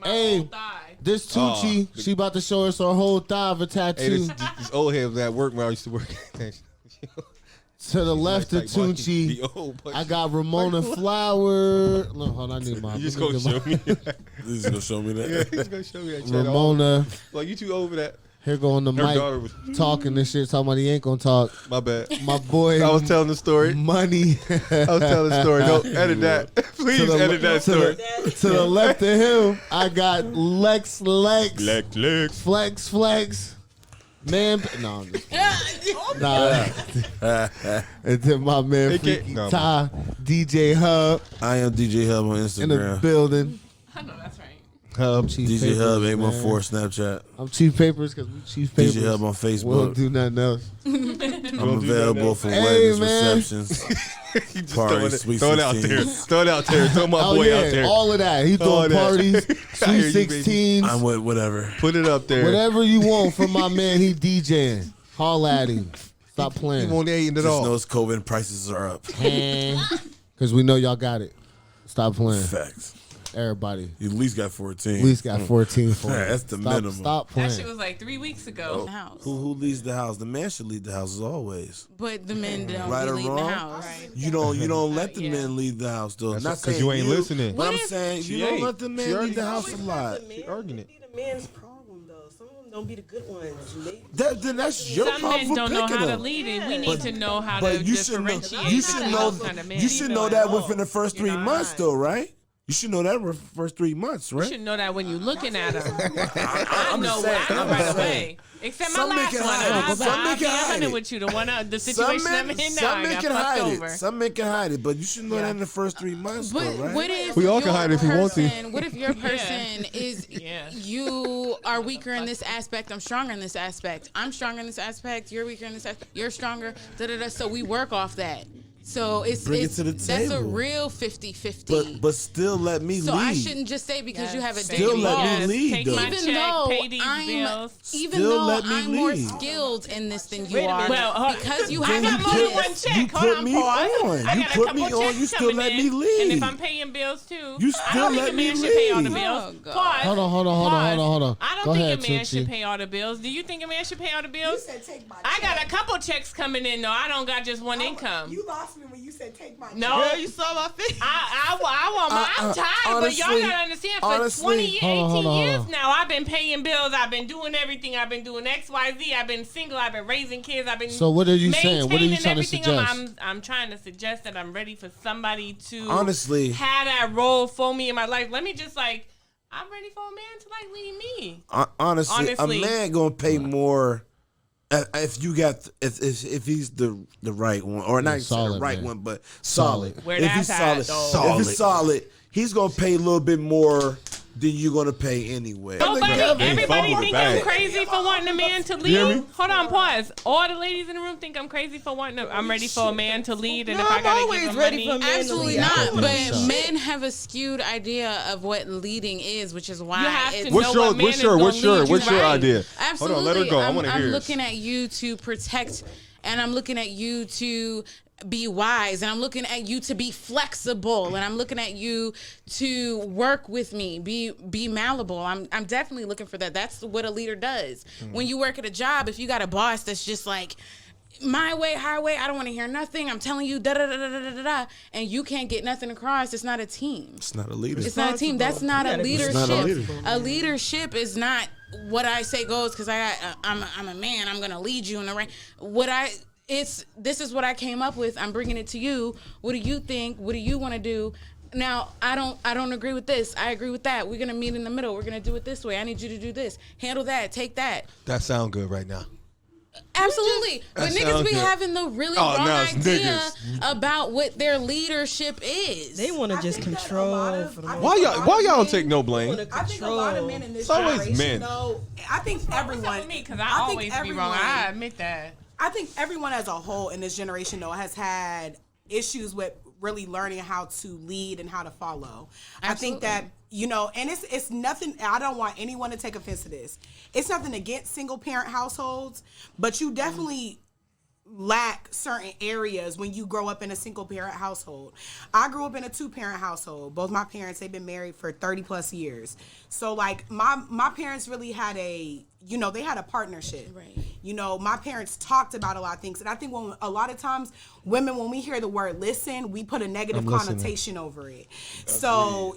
Hey, this Tucci, she about to show us her whole thigh of a tattoo. Hey, this old head was at work when I used to work. To the left of Tucci, I got Ramona Flower. No, hold on, I need my. You just gonna show me that. He's gonna show me that. Yeah, he's gonna show me that. Ramona. Like, you too old for that. Here going the mic talking this shit, talking about he ain't gonna talk. My bad. My boy. I was telling the story. Money. I was telling the story. Don't edit that. Please edit that story. To the left of him, I got Lex. Flex. Man, no, I'm just and then my man Freaky Ty, DJ Hub. I am DJ Hub on Instagram. In the building. I know that's right. Hub, Chief DJ Papers, Hub 814 Snapchat. I'm Chief Papers because we Chief Papers. DJ Hub on Facebook. We'll do nothing else. I'm available for weddings, receptions, parties, sweet 16. Throw it out there. Throw it out there. Throw my boy out there. All of that. He throwing parties, sweet 16s. I'm with whatever. Put it up there. Whatever you want from my man, he DJing. Holla at him. Stop playing. He won't ain't at all. Just knows COVID prices are up. Because we know y'all got it. Stop playing. Facts. Everybody. You at least got 14. At least got 14 for it. That's the minimum. Stop playing. That shit was like 3 weeks ago. House. Who leads the house? The man should lead the house as always. But the men don't Right or lead the wrong? house. Right. You don't let the men lead the house though. That's Not because saying you ain't listening. But I'm saying you don't let the men lead the house a lot. She arguing it. Be the man's problem though. Some of them don't be the good ones. Then that's your Some problem men for don't know picking how to them. lead it. We need to know how to But you should know. differentiate You should know. those kind of men. You should know that within the first 3 months, though, right? You should know that within the first 3 months, You right? should know that when you're looking at them. I'm I know right away. Except my Some last men can one. hide it. Some men I'll be can hide 100 it. with you. The situation I'm in now, some I men got can fucked hide over. it. Some men can hide it, but you should know that in the first 3 months, But though, right? what if We all can your hide it if we want to. person- What if your person is you are weaker in this aspect, I'm stronger in this aspect. I'm stronger in this aspect, you're weaker in this aspect, you're stronger, da-da-da. So we work off that. So Bring it to the that's a table. real 50-50. But still let me so lead. I shouldn't just say because you have a Still daily let me lead, Take though. my even check, though pay these bills. Still let me I'm more lead. skilled in this than you Wait a are, minute. Well, because you I have got more than one check. You Hold put on, me pause. on. I You got a put couple me on. checks You still coming let in, me lead. And if I'm paying bills too, You I still don't think let a me man should pay all the lead. bills. Oh, God. Pause. Hold on. Pause. I don't Go think ahead, a man Tucci. should pay all the bills. Do you think a man should pay all the bills? You said take my check. I got a couple checks coming in though. I don't got just one income. You lost me when you said take my No. check. You saw my face. I'm tired, but y'all gotta understand. For 20, 18 years now, I've been paying bills. I've been doing everything. I've been doing X, Y, Z. I've been single. I've been raising kids. I've been. So what are you saying? What are you maintaining trying to everything. suggest? I'm trying to suggest that I'm ready for somebody to Honestly. have that role for me in my life. Let me just I'm ready for a man to lead me. Honestly, a Honestly. man gonna pay more if you got if he's the right one, or not even solid, the right man. one, but solid. Where If that's he's at, solid, though. if he's solid, he's gonna pay a little bit more than you're gonna pay anyway. Everybody fumbled think the bag. I'm crazy for wanting a man to hear me? lead. Hold on, pause. All the ladies in the room think I'm crazy for wanting. I'm ready for a man to lead, and No, if I I'm gotta always give him ready money, for a man to Absolutely lead. not. But Shut. men have a skewed idea of what leading is, which is why You have to it's know What's your what man is gonna lead you what's your right. idea? Absolutely. Hold on, let her go. I want to hear I'm this. looking at you to protect, and I'm looking at you to be wise, and I'm looking at you to be flexible, and I'm looking at you to work with me, be malleable. I'm definitely looking for that. That's what a leader does. When you work at a job, if you got a boss that's just like, my way, highway, I don't want to hear nothing, I'm telling you, da da da da da da da, and you can't get nothing across, it's not a team. It's not a leader. It's not a team. That's not a leadership. not a leader. A leadership is not what I say goes because I'm a man. I'm gonna lead you in the right. This is what I came up with. I'm bringing it to you. What do you think? What do you want to do? Now I don't agree with this. I agree with that. We're gonna meet in the middle. We're gonna do it this way. I need you to do this. Handle that. Take that. That sound good right now. Absolutely. But niggas sounds be good. having the really Oh, wrong now it's idea niggas. about what their leadership is. They want to just control. Why y'all don't take no blame? I think a lot of men in this It's always generation, men. though, I think What's up everyone. with me? Because I think always be wrong. everyone- I admit that. I think everyone as a whole in this generation, though, has had issues with really learning how to lead and how to follow. I think that, and it's nothing, I don't want anyone to take offense to this. It's nothing against single parent households, but you definitely lack certain areas when you grow up in a single parent household. I grew up in a 2-parent household. Both my parents, they've been married for 30 plus years. So like my parents really had they had a partnership. Right. My parents talked about a lot of things. And I think a lot of times women, when we hear the word listen, we put a negative connotation over it. So,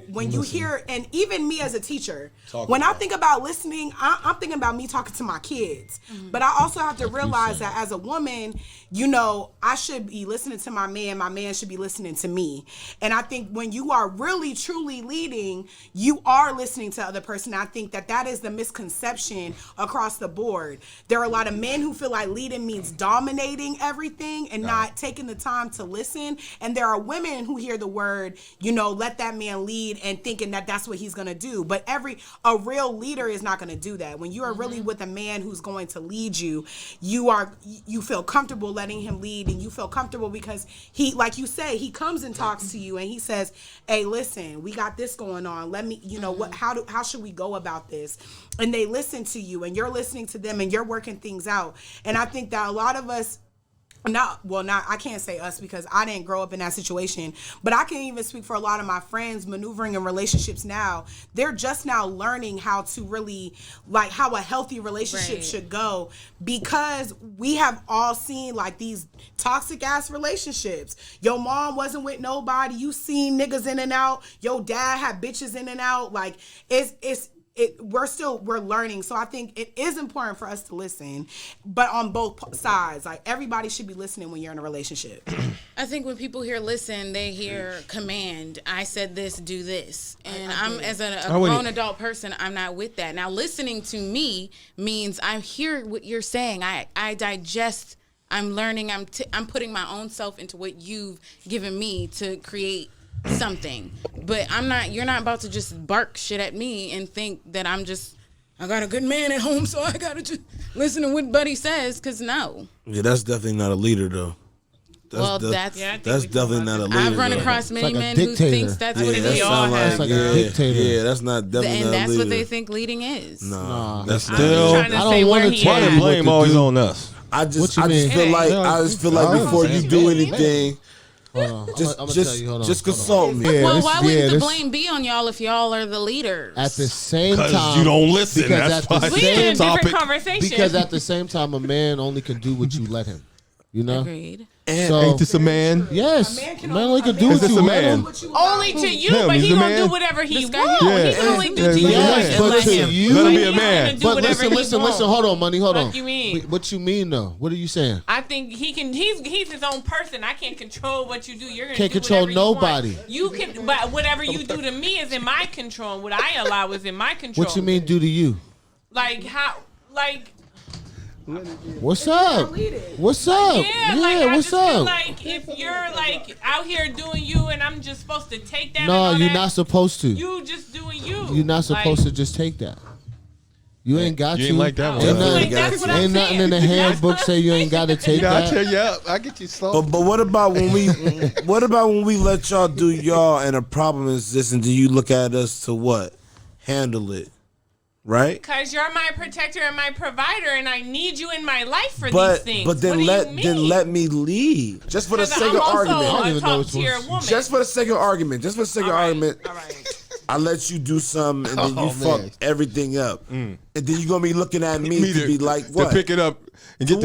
when you hear, and even me as a teacher, when I think about listening, I'm thinking about me talking to my kids. Mm-hmm. But I also have to realize that as a woman, I should be listening to my man should be listening to me. And I think when you are really, truly leading, you are listening to the other person. I think that is the misconception across the board. There are a lot of men who feel like leading means dominating everything and not taking the time to listen. And there are women who hear the word, let that man lead and thinking that that's what he's going to do. But a real leader is not going to do that. When you are really with a man who's going to lead you, you feel comfortable letting him lead, and you feel comfortable because he, like you say, he comes and talks to you and he says, hey, listen, we got this going on. Let me, how should we go about this? And they listen to you and you're listening to them and you're working things out. And I think that a lot of us, I can't say us because I didn't grow up in that situation, but I can even speak for a lot of my friends maneuvering in relationships now. They're just now learning how to really, like, how a healthy relationship should go, because we have all seen like these toxic ass relationships. Your mom wasn't with nobody. You seen niggas in and out. Your dad had bitches in and out. Like we're learning. So I think it is important for us to listen, but on both sides. Like, everybody should be listening when you're in a relationship. I think when people hear listen, they hear command. I said this, do this. And I'm, as a grown adult person, I'm not with that. Now, listening to me means I hear what you're saying. I digest, I'm learning, I'm putting my own self into what you've given me to create something. But you're not about to just bark shit at me and think that I got a good man at home, so I gotta just listen to what Buddy says, because no. Yeah, that's definitely not a leader, though. That's definitely not a leader. I've run across many men who thinks that's what it is. It's like a dictator. Yeah, that's not definitely and not that's a leader. what they think leading is. No, that's still. not. I don't want to Why the blame always on us? I just feel like before you do anything, just consult me. Well, why wouldn't the blame be on y'all if y'all are the leaders? At the same time, because you don't listen. That's why we in a different conversation. Because at the same time, a man only can do what you let him. Agreed. So, ain't this a man? Yes, a man only can do what you let him. Only to you, but he gonna do whatever he wants. Yeah. He can only do to you. Yes, but to you, let him be a man. But listen. Hold on, money. Hold on. What you mean? What you mean, though? What are you saying? I think he can. He's his own person. I can't control what you do. You're gonna can't do control nobody. nobody. You can, but whatever you do to me is in my control. And what I allow is in my control. What you mean, do to you? Like how? Like. What's up? What's up? Yeah, what's I just feel up? like if you're like out here doing you, and I'm just supposed to take that. No, you're not supposed to. You just doing you. You're not supposed to just take that. You ain't got to. You ain't like that one. Ain't nothing in the handbook say you ain't got to take that. I tell you up. I get you slow. But what about when we let y'all do y'all and a problem is this, and do you look at us to what? Handle it. Right? Because you're my protector and my provider, and I need you in my life for these things. But then let me lead. Just for the sake of argument. Just for the sake of argument. All right. I let you do something, and then you fuck everything up. And then you're going to be looking at me to be like, what? To pick it up. And get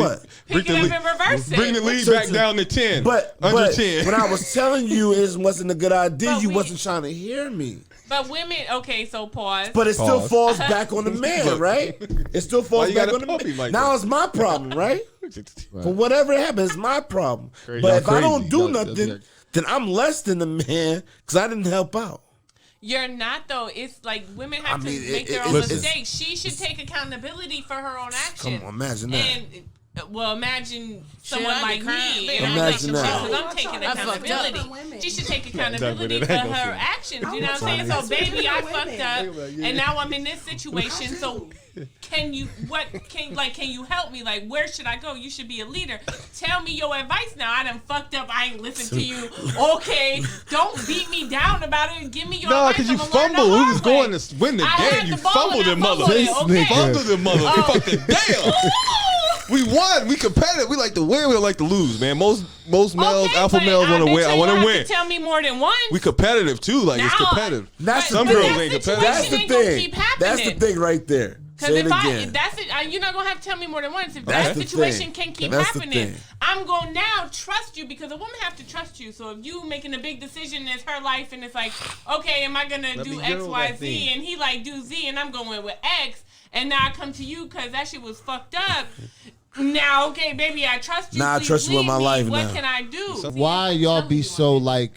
pick it up and reverse it. Bring the lead back down to 10. But 10. When I was telling you it wasn't a good idea, you wasn't trying to hear me. But women, okay, so pause. But it still falls back on the man, right? It still falls back on the man. Like now it's my problem, right? For whatever happens, it's my problem. Crazy. But if I don't do nothing, then I'm less than the man because I didn't help out. You're not, though. It's like women have to make their own mistakes. She should take accountability for her own actions. Come on, imagine that. Imagine someone like me. Imagine that. Because I'm taking accountability. She should take accountability for her actions. You know what I'm saying? So, baby, I fucked up, and now I'm in this situation. So, can you help me? Like, where should I go? You should be a leader. Tell me your advice now. I done fucked up. I ain't listened to you. Okay, don't beat me down about it. Give me your advice. No, because you fumbled. We was going to win the game. You fumbled the mother. Okay. Fumbled the mother. Fucking damn. We won. We competitive. We like to win. We don't like to lose, man. Most males, alpha males want to win. I want to win. Tell me more than once. We competitive too. Like it's competitive. Some girls ain't competitive. That's the thing. That's the thing right there. Because you're not gonna have to tell me more than once. If that situation can keep happening, I'm gonna now trust you because a woman have to trust you. So if you making a big decision, it's her life, and it's like, okay, am I gonna do X, Y, Z? And he like do Z, and I'm going with X, and now I come to you because that shit was fucked up. Now, okay, baby, I trust you. Now I trust you with my life. What can I do? Why y'all be so like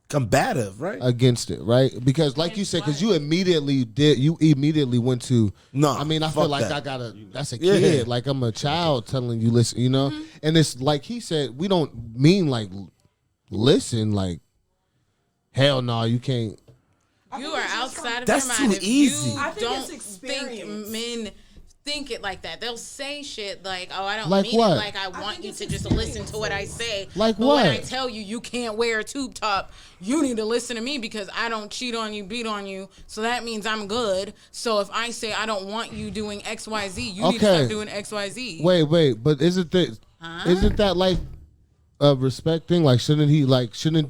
combative, right? Against it, right? Because like you said, because you immediately went to no. I mean, I feel like that's a kid. Like I'm a child telling you listen, you know? And it's like he said, we don't mean like listen, like hell no, you can't. You are outside of your mind. That's too easy. I think it's experience. Think men think it like that. They'll say shit like, "Oh, I don't mean it like I want you to just listen to what I say." Like but what? When I tell you can't wear a tube top, you need to listen to me because I don't cheat on you, beat on you. So that means I'm good. So if I say I don't want you doing X, Y, Z, you need to start doing X, Y, Z. Wait, but isn't that like respecting? Like shouldn't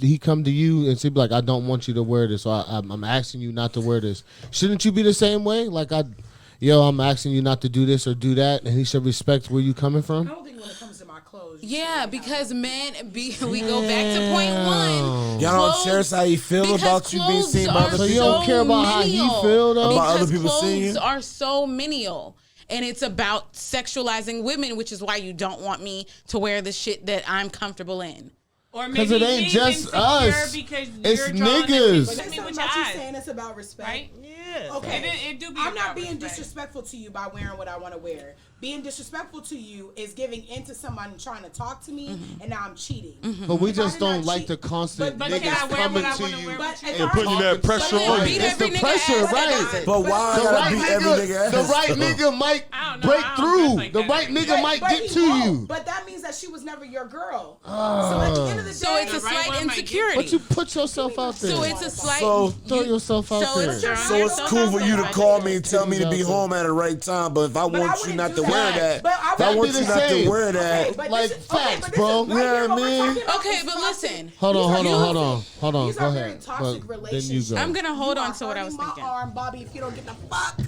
he come to you and say like, I don't want you to wear this, or I'm asking you not to wear this? Shouldn't you be the same way? Like I'm asking you not to do this or do that, and he should respect where you coming from. I don't think when it comes to my clothes. Yeah, because men, we go back to point one. Y'all don't cherish how you feel about you being seen by other people. So you don't care about how he feel though? About other people seeing you? Clothes are so menial. And it's about sexualizing women, which is why you don't want me to wear the shit that I'm comfortable in. Or maybe it ain't just us. It's niggas. But that's not about you saying it's about respect. Right? Yeah. Okay. It do be I'm not being disrespectful to you by wearing what I want to wear. Being disrespectful to you is giving into someone trying to talk to me, and now I'm cheating. But we just don't like the constant niggas coming to you and putting that pressure on you. It's the pressure, right? But why gotta beat every nigga? The right nigga might break through. The right nigga might get to you. But that means that she was never your girl. So at the end of the day, it's a slight insecurity. But you put yourself out there. So it's a slight. Throw yourself out there. So it's cool for you to call me and tell me to be home at the right time. But if I want you not to wear that, if I want you not to wear that, like facts, bro. You know what I mean? Okay, but listen. Hold on. These Go are ahead. very toxic relationships. I'm gonna hold on to what I was thinking. My arm, Bobby, if you don't get the fuck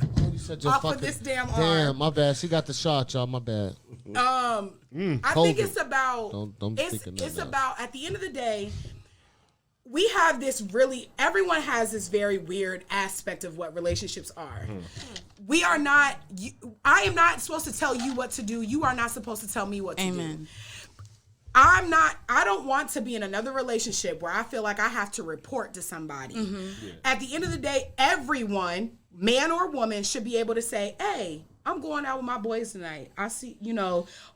off of this damn arm. Damn, my bad. She got the shot, y'all. My bad. I think it's about. It's about at the end of the day. We have this everyone has this very weird aspect of what relationships are. We are not, I am not supposed to tell you what to do. You are not supposed to tell me what to do. I don't want to be in another relationship where I feel like I have to report to somebody. At the end of the day, everyone, man or woman, should be able to say, hey, I'm going out with my boys tonight. I see,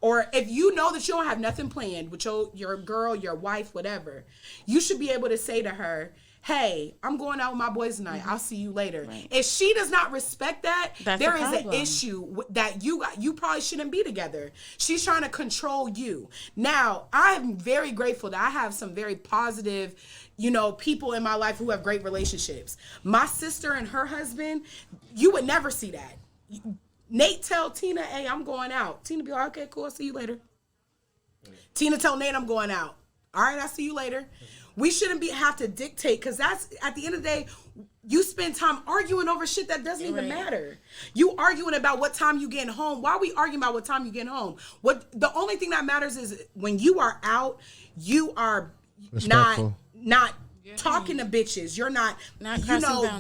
or if you know that you don't have nothing planned with your girl, your wife, whatever, you should be able to say to her, hey, I'm going out with my boys tonight. I'll see you later. Right. If she does not respect that, there is an issue that you probably shouldn't be together. She's trying to control you. Now, I'm very grateful that I have some very positive, people in my life who have great relationships. My sister and her husband, you would never see that. Nate tell Tina, hey, I'm going out. Tina be like, okay, cool, I'll see you later. Tina tell Nate I'm going out. All right, I'll see you later. We shouldn't have to dictate, because that's, at the end of the day, you spend time arguing over shit that doesn't even matter. You arguing about what time you getting home. Why are we arguing about what time you getting home? The only thing that matters is when you are out, you are respectful. not talking to bitches. You're not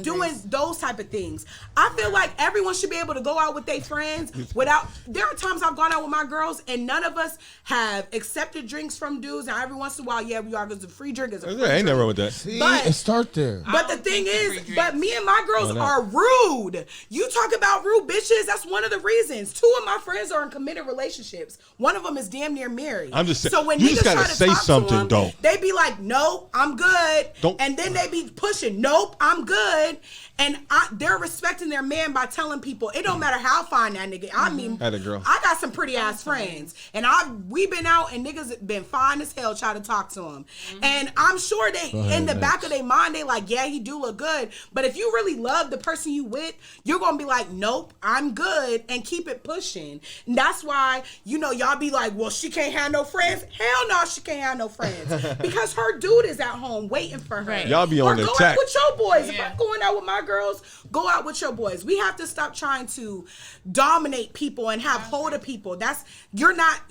doing those type of things. I feel like everyone should be able to go out with their friends without. There are times I've gone out with my girls and none of us have accepted drinks from dudes. Now every once in a while, we are, because a free drink is a free drink. Ain't nothing wrong with that. See, start there. But the thing is, me and my girls are rude. You talk about rude bitches. That's one of the reasons. 2 of my friends are in committed relationships. One of them is damn near married. I'm just saying. So when you niggas just gotta try to say talk something, to them, though. they be like, "No, I'm good." and then they be pushing, nope, I'm good. And they're respecting their man by telling people it don't matter how fine that nigga. I mean, I got some pretty ass friends, and we been out and niggas been fine as hell trying to talk to him. And I'm sure they in the back of their mind they like, yeah, he do look good. But if you really love the person you with, you're gonna be like, nope, I'm good, and keep it pushing. And that's why y'all be like, well, she can't have no friends. Hell no, she can't have no friends because her dude is at home waiting for her. Right. Y'all be on the go attack out with your boys. If I'm going out with my girls, go out with your boys. We have to stop trying to dominate people and have hold of people. I'm not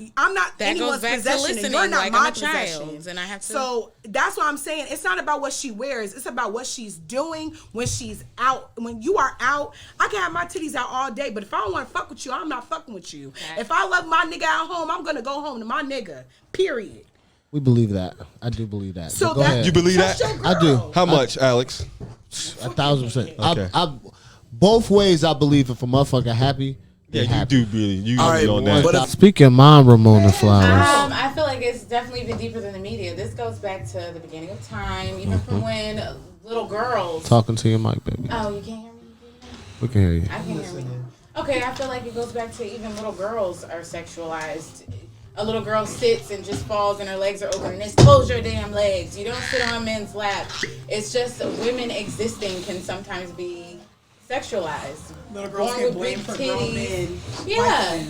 anyone's possession, and you're not my possession. And I have to. So that's what I'm saying. It's not about what she wears. It's about what she's doing when she's out. When you are out, I can have my titties out all day, but if I don't want to fuck with you, I'm not fucking with you. Okay. If I love my nigga at home, I'm gonna go home to my nigga. Period. We believe that. I do believe that. So go ahead. You believe that? I do. How much, Alex? 1,000%. Okay. I both ways I believe if a motherfucker happy. Yeah, happy. You do really. You be on that. But speaking of mom, Ramona Flowers. I feel like it's definitely been deeper than the media. This goes back to the beginning of time, even from when little girls. Talking to your mic, baby. Oh, you can't hear me? We can hear you. I can hear me. Okay, I feel like it goes back to even little girls are sexualized. A little girl sits and just falls and her legs are open and it's close your damn legs. You don't sit on men's lap. It's just women existing can sometimes be sexualized. Little girls get blamed for grown men. Yeah.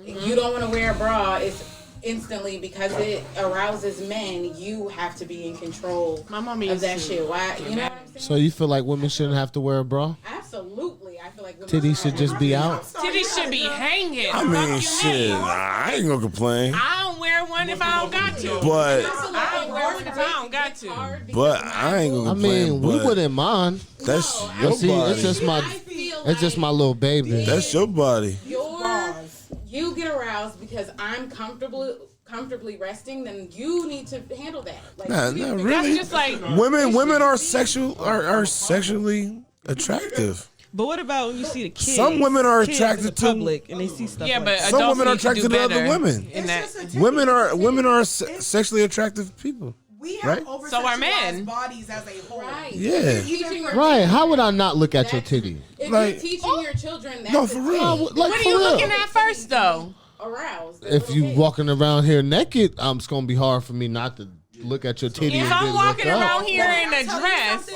You don't want to wear a bra. It's instantly because it arouses men. You have to be in control of that shit. Why? You know what I'm saying? So you feel like women shouldn't have to wear a bra? Absolutely. I feel like women titties should just be out. Titties should be hanging. I mean, shit. I ain't gonna complain. I don't wear one if I don't got to. But I don't wear one if I don't got to. But I ain't gonna complain. We wouldn't mind. That's your body. It's just my little baby. That's your body. You get aroused because I'm comfortably resting, then you need to handle that. Like, not really. That's just like women are sexually attractive. But what about when you see the kids? Some women are attracted to public and they see stuff. Yeah, but some women are attracted to other women. Women are sexually attractive people. We have so are men. Bodies as a whole. Right. Yeah. Right. How would I not look at your titty? If you're teaching your children that. No, for real. What are you looking at first, though? Aroused. If you walking around here naked, it's gonna be hard for me not to look at your titty. If I'm walking around here in a dress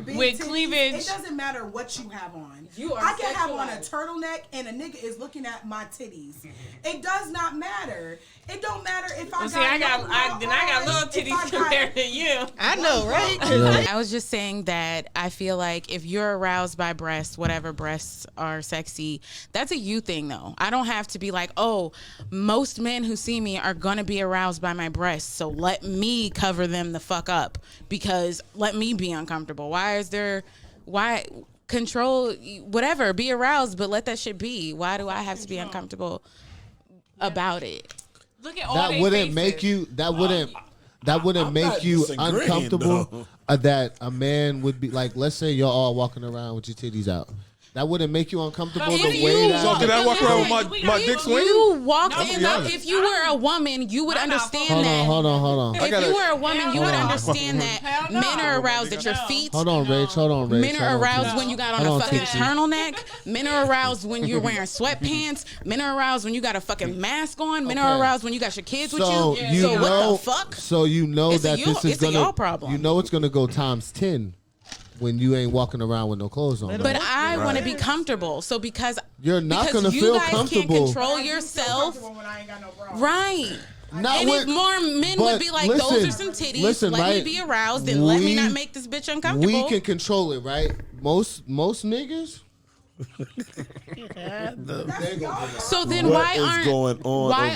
with cleavage, it doesn't matter what you have on. I can have on a turtleneck and a nigga is looking at my titties. It does not matter. It don't matter if I got little titties compared to you. I know, right? I was just saying that I feel like if you're aroused by breasts, whatever breasts are sexy, that's a you thing though. I don't have to be like, oh, most men who see me are gonna be aroused by my breasts, so let me cover them the fuck up because let me be uncomfortable. Why control whatever, be aroused, but let that shit be. Why do I have to be uncomfortable about it? Look at all that wouldn't make you make you uncomfortable that a man would be like, let's say you're all walking around with your titties out. That wouldn't make you uncomfortable the way that. So can I walk around with my dick swinging? You walked in. If you were a woman, you would understand that. Hold on. If you were a woman, you would understand that men are aroused at your feet. Hold on, Rach. Men are aroused when you got on a fucking turtleneck. Men are aroused when you're wearing sweatpants. Men are aroused when you got a fucking mask on. Men are aroused when you got your kids with you. So what the fuck? So you know that this is gonna. Y'all problem. You know it's gonna go times 10. When you ain't walking around with no clothes on. But I want to be comfortable. So because you're not going to feel comfortable. You guys can't control yourself. When I ain't got no bra. Right. And if more men would be like, those are some titties, let me be aroused and let me not make this bitch uncomfortable. We can control it, right? Most niggas. So then why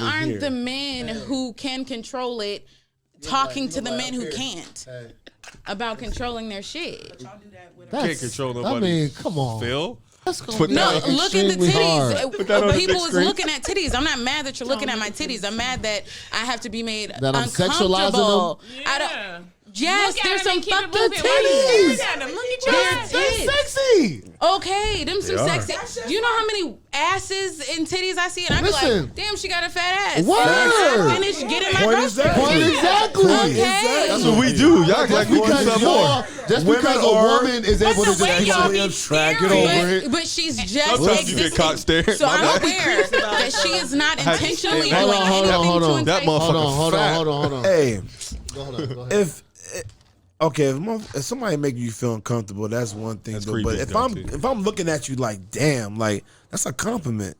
aren't the men who can control it talking to the men who can't? About controlling their shit. Can't control nobody. I mean, come on. Phil? Look at the titties. People is looking at titties. I'm not mad that you're looking at my titties. I'm mad that I have to be made that uncomfortable. I'm sexualizing them. Yes, Look there's at 'em some and keep it fucked up moving. Why you titties. staring at 'em? Look at your They're ass. tits. Sexy. Okay, them some are. sexy. Do you know how many asses and titties I see? And I be Listen. like, damn, she got a fat ass. Word. And I finish getting my Point groceries. Exactly. Okay. That's what we do. Y'all act like we do Because something more. just Women because a are- woman is able to But the way just y'all like, be attracted staring. over it. But she's just Sometimes you get existing. caught staring. So My I'm bad. aware that she is not intentionally Hold doing on, anything hold on. to That entice. motherfucker hold on. Hey, Go ahead. if somebody make you feel uncomfortable, that's one thing. That's Though. creepy But as if hell, I'm too. if I'm looking at you like, damn, like that's a compliment.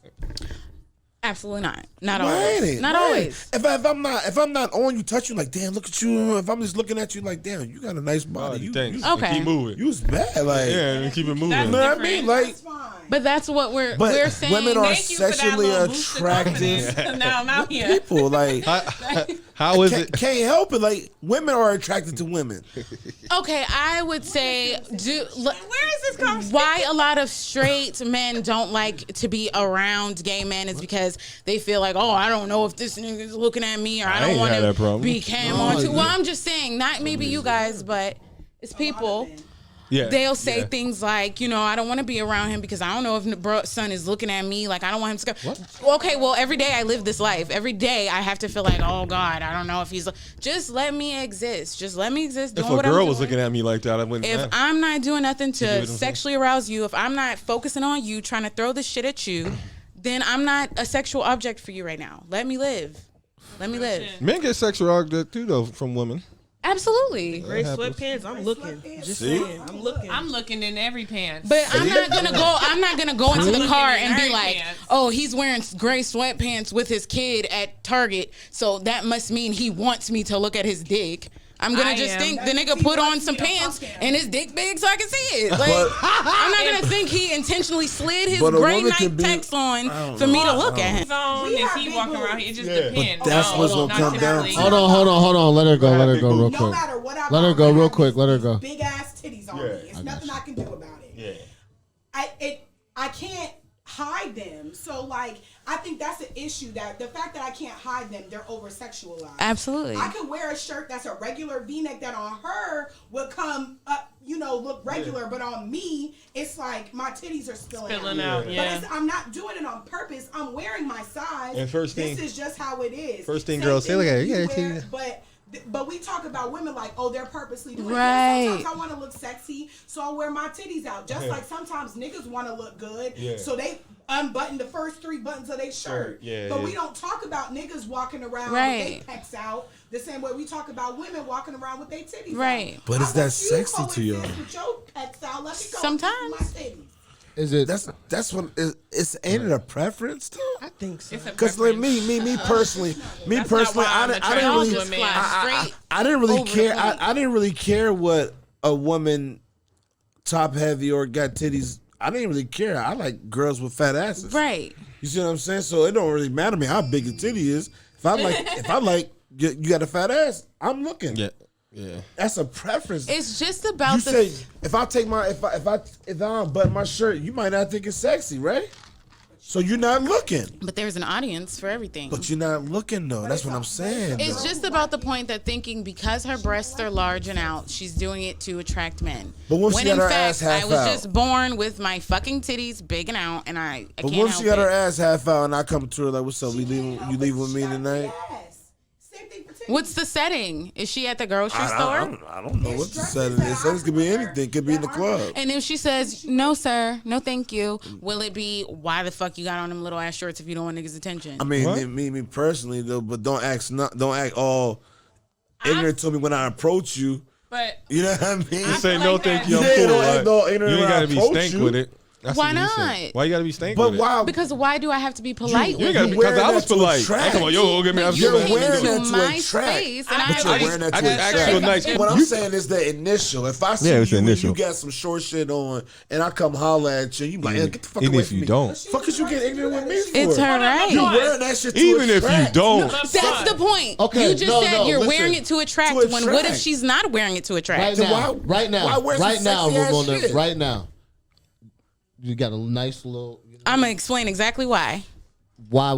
Absolutely not. Not Why ain't always. it? Not Why? always. If I'm not on you, touch you like, damn, look at you. If I'm just looking at you like, damn, you got a nice body. Thanks. Okay. Keep moving. You was bad, like. Yeah, and keep it moving. That's You know what I different. mean? Like, That's fine. But that's what we're but saying. women are Thank you for that sexually little boost of confidence. attractive Now I'm out here. people. Like, How is it? can't help it. Like, women are attracted to women. Okay, I would say Where is this conversation? why a lot of straight men don't like to be around gay men is because they feel like, oh, I don't know if this nigga's looking at me, or I don't ain't want had that to problem. be cam on too. Well, I'm just saying, not maybe you guys, but it's people. Yeah. They'll say things like, I don't want to be around him because I don't know if son is looking at me. Like, I don't want him to go. Well, okay, well, every day I live this life. Every day I have to feel like, oh, God, I don't know if he's... Just let me exist. Just let me exist doing If a what I'm girl doing. was looking at me like that, I wouldn't. If I'm not doing nothing You know what to I'm saying? sexually arouse you, if I'm not focusing on you, trying to throw this shit at you, then I'm not a sexual object for you right now. Let me live. Let me live. Men get sexual object too, though, from women. Absolutely. Gray sweatpants. I'm looking. Just saying. I'm looking. I'm looking in every pants. But I'm not gonna go into the car and be Looking like, at pants. oh, he's wearing gray sweatpants with his kid at Target, so that must mean he wants me to look at his dick. I'm gonna I just am. think the nigga put on some pants and his dick big so I can see it. Like, I'm not gonna think he intentionally slid his But a gray woman night can be- text on for me to look at him. Zone, We is have he big walking boobs. around here? It just Yeah. depends. But that's what's gonna not come down typically. to. Hold on. Let her go real No quick. matter what I Let her buy, go I real have quick. Let her go. Big ass titties on me. It's nothing I can do about it. Yeah. I can't hide them. So like I think that's an issue, that the fact that I can't hide them, they're over sexualized. Absolutely. I could wear a shirt that's a regular V-neck that on her would come up, look regular, but on me, it's like my titties are spilling out. Yeah. But I'm not doing it on purpose. I'm wearing my size. And first thing- this is just how it is. first thing Same girls say, thing look at that it, you yeah, wear, titties. but we talk about women like, oh, they're purposely doing Right. it. Sometimes I want to look sexy, so I wear my titties out. Just like sometimes niggas want to look good, so they unbutton the first 3 buttons of their shirt. Yeah, but yeah. we don't talk about niggas walking around Right. with their pecs out the same way we talk about women walking around with their titties Right. out. But I is that want you sexy to you? coexist with your pecs out. Let me go Sometimes. with my titties. Is it? That's what it's ain't it a preference though? I think so. It's a Because like preference. me personally, That's not why I'm I didn't attracted really, to a man. I didn't really over the care. point. I didn't really care what a woman top heavy or got titties. I didn't really care. I like girls with fat asses. Right. You see what I'm saying? So it don't really matter to me how big the titty is. If I like you got a fat ass, I'm looking. Yeah. That's a preference. It's just about You the say if I unbutton my shirt, you might not think it's sexy, right? So you're not looking. but there's an audience for everything. But you're not looking though. That's what I'm saying. It's though. just about the point that thinking because her breasts are large and out, she's doing it to attract men. But once when she got in her fact, ass half I was out. just born with my fucking titties big and out, and I But can't once help she got it. her ass half out and I come to her like, what's up? You leaving with me tonight? Yes. Same thing for titties. What's the setting? Is she at the grocery store? I don't know what the setting is. Settings could be anything. Could be in the club. And if she says, no, sir, no, thank you, will it be, why the fuck you got on them little ass shorts if you don't want niggas' attention? I mean, me personally though, but don't act all ignorant to me when I approach you. But You know what I mean? Just say feel no, like thank that- you. I'm Yeah, cool. don't act Like, all you ignorant ain't when I gotta be approach stank you. with it. That's Why what he said. not? Why you gotta be stank But with why? Because why do I have to be polite it? You with ain't gotta you? be, because I wearing was that to polite. I attract. come on, yo, go get me. I'm You You're came wearing into that to my attract. space, and But you're I wearing that I to just asked you a attract. nice. What I'm saying is the initial. If I see Yeah, it's you the and initial. you got some short shit on, and I come holler at you, you like, get the fuck Even away if from you me. don't. Fuck is you get ignorant with me for? It's her right. You wearing that shit to Even if attract. you don't. That's the point. Okay, You just no, said no, you're listen. wearing it to attract. To When what if attract. she's not wearing it to attract? why wear some sexy ass Ramona, shit? right now. You got a nice little. I'm gonna explain exactly why. Why?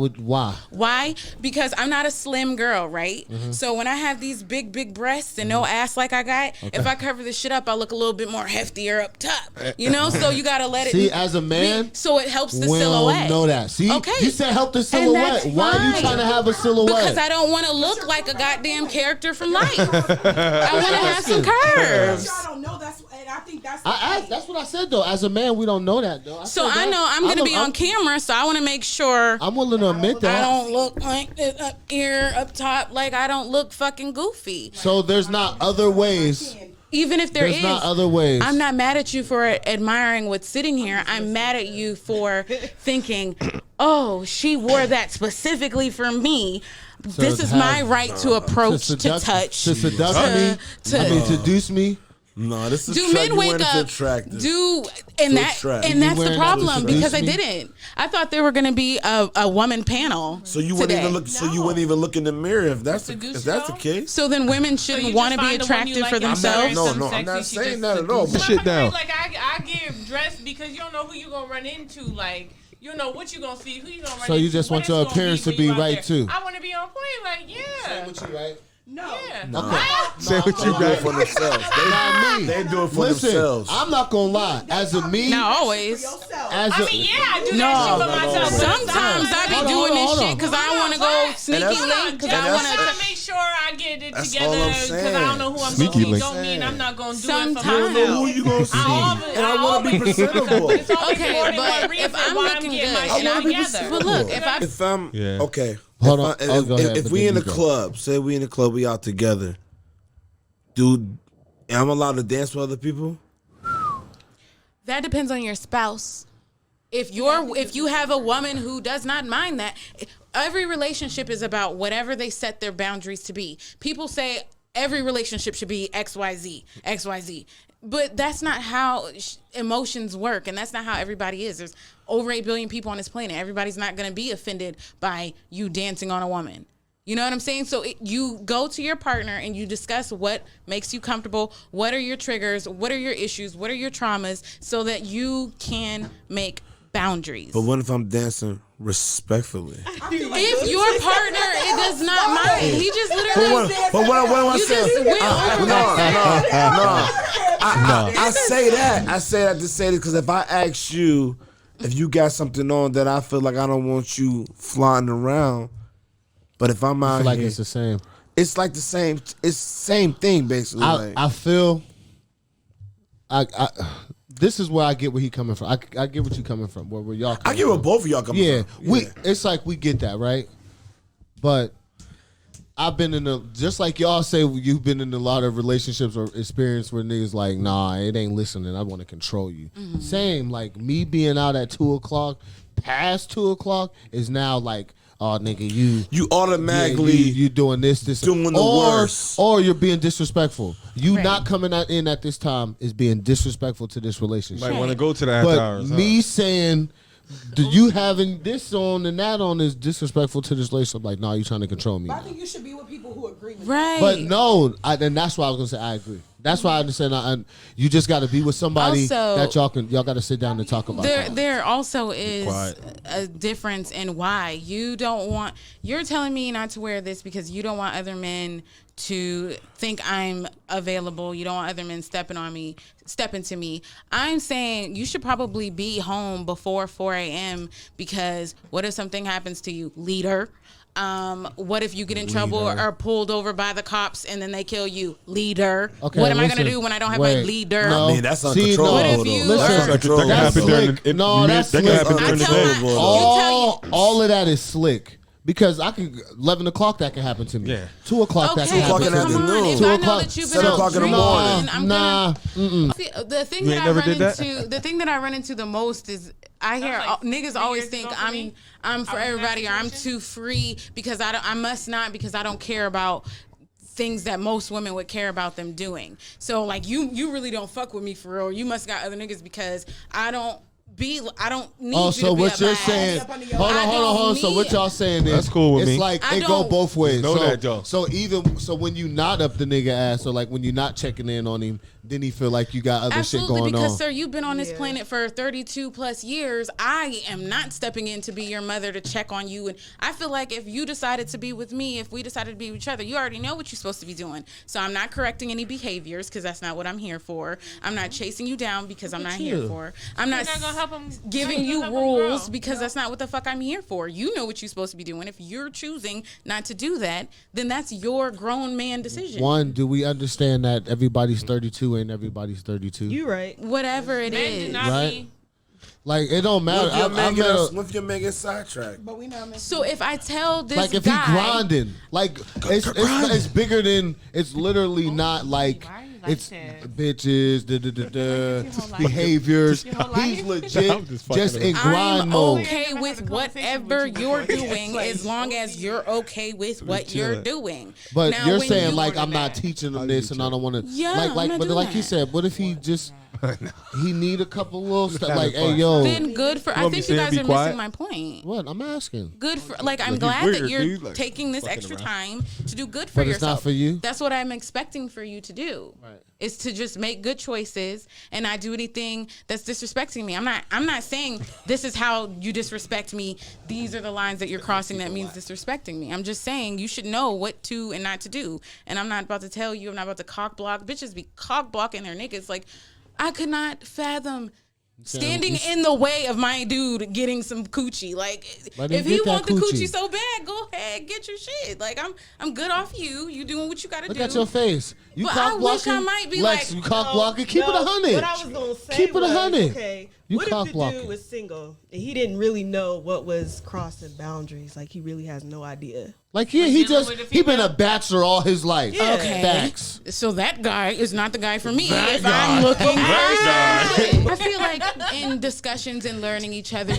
Why? Because I'm not a slim girl, right? So when I have these big breasts and no ass like I got, if I cover this shit up, I look a little bit more heftier up top. You know, so you gotta let it. See, as a man, so it helps the we silhouette. don't know that. See, you said help the silhouette. Why are you trying to have a silhouette? Because I don't want to look like a goddamn character from Life. I want to have some curves. Y'all don't know that's, and I think that's. That's what I said though. As a man, we don't know that though. So I know I'm gonna be on camera, so I want to make sure. I'm willing to admit that. I don't look like this up here, up top. Like I don't look fucking goofy. So there's not other ways. Even if There's not other ways. I'm not mad at you for admiring what's sitting here. I'm mad at you for thinking, oh, she wore that specifically for me. So this is my right to approach, to touch, to seduce me, to seduce me. No, this is. Do men wake up? And that's the problem because I didn't. I thought there were going to be a woman panel. So you wouldn't even look. So you wouldn't even look in the mirror if that's the case. So then women shouldn't want to be attractive for themselves. No, I'm not saying that at all. Shit down. Like I get dressed because you don't know who you gonna run into. Like you don't know what you gonna see, who you gonna run into. So you just want your appearance to be right too. I want to be on point. Like yeah. What you right? No. Yeah. No. Say what you got for themselves. They do it for themselves. I'm not gonna lie. As a me, not always. I do that shit for myself. Sometimes I be doing this shit because I want to go sneaky link because I want to make sure I get it together because I don't know who I'm going to see. Don't mean I'm not going to do it for myself. You don't know who you going to see. And I want to be presentable. Okay, but if I'm looking good and I'm together. But look, if I'm okay. Hold on. If we in the club, say we in the club, we out together. Dude, am I allowed to dance with other people? That depends on your spouse. If you have a woman who does not mind that, every relationship is about whatever they set their boundaries to be. People say every relationship should be XYZ. But that's not how emotions work, and that's not how everybody is. There's over 8 billion people on this planet. Everybody's not going to be offended by you dancing on a woman. You know what I'm saying? So you go to your partner and you discuss what makes you comfortable, what are your triggers, what are your issues, what are your traumas, so that you can make boundaries. But what if I'm dancing respectfully? If your partner does not mind, he just literally. But what am I saying? I say that. I say that to say this because if I ask you if you got something on that I feel like I don't want you flying around, but if I'm out like here, it's the same. It's like the same. It's the same thing basically. I feel. This is where I get where he coming from. I get what you coming from. Where y'all. I get where both of y'all coming from. Yeah, it's like we get that right, but I've been in just like y'all say you've been in a lot of relationships or experience where niggas like, nah, it ain't listening. I want to control you. Mm-hmm. Same, like me being out at 2:00, past 2:00 is now like, oh nigga, you automatically you doing this doing the worst, or you're being disrespectful. You not coming in at this time is being disrespectful to this relationship. Might want to go to the after hours. Me saying, you having this on and that on is disrespectful to this relationship. Like, nah, you trying to control me. But I think you should be with people who agree with right. But no, and that's why I was gonna say I agree. That's why I understand. You just got to be with somebody also, that y'all got to sit down and talk about. There also is a difference in why you don't want. You're telling me not to wear this because you don't want other men to think I'm available. You don't want other men step into me. I'm saying you should probably be home before 4 a.m. because what if something happens to you, leader? What if you get in trouble or pulled over by the cops and then they kill you? Leader. Okay, what am I going to do when I don't have my leader? No. I mean, that's uncontrollable. What if you... That can happen during the day. All of that is slick. Because I can 11 o'clock that can happen to me. Yeah. 2 o'clock that can happen to me. 2 o'clock, 7 o'clock in the morning. The thing that I run into the most is I hear niggas always think I'm for everybody or I'm too free because I must not because I don't care about things that most women would care about them doing. So like you really don't fuck with me for real. You must got other niggas because I don't need you to be what you're saying? Hold on. So what y'all saying is that's cool with it's me. like it go both ways. Know that though. So when you not up the nigga ass or like when you're not checking in on him, then he feel like you got other shit going because, on. Sir, you've been on this planet for 32 plus years. I am not stepping in to be your mother to check on you. And I feel like if you decided to be with me, if we decided to be with each other, you already know what you're supposed to be doing. So I'm not correcting any behaviors because that's not what I'm here for. I'm not chasing you down because I'm not here for. I'm not gonna help him, giving you rules because that's not what the fuck I'm here for. You know what you're supposed to be doing. If you're choosing not to do that, then that's your grown man decision. One, do we understand that everybody's 32 ain't everybody's 32? You right. Whatever it is. Right? Like, it don't matter. What if your man gets sidetracked? But we not so if I tell this like if guy, he grinding, like it's bigger than, it's literally not like it's bitches, behaviors. He's legit just in grind mode. I'm okay with whatever you're doing as long as you're okay with what you're doing. But now, you're saying like I'm not teaching him this and I don't want to. Yeah, but like he said, what if he just he need a couple little stuff like, hey yo. Then good for. I think you guys are missing my point. What I'm asking. Good for like I'm glad that you're taking this extra time to do good for but yourself. It's not for you. That's what I'm expecting for you to do. Right. Is to just make good choices and not do anything that's disrespecting me. I'm not saying this is how you disrespect me. These are the lines that you're crossing that means disrespecting me. I'm just saying you should know what to and not to do. And I'm not about to tell you, I'm not about to cock block. Bitches be cock blocking their niggas. Like, I could not fathom standing in the way of my dude getting some coochie. Like, if he want the coochie so bad, go ahead, get your shit. Like, I'm good off you. You doing what you gotta do. Look at your face. You but cock I blocking. wish I might be Lex, like, you cock blocking. Keep it 100. What I was gonna say Keep it 100. Okay, you what cock if the blocking. dude was single and he didn't really know what was crossing boundaries? Like, he really has no idea. Like he been a bachelor all his life. Yeah. Okay. Facts. So that guy is not the guy for me. That if guy. I'm looking That I feel like in discussions and learning each other,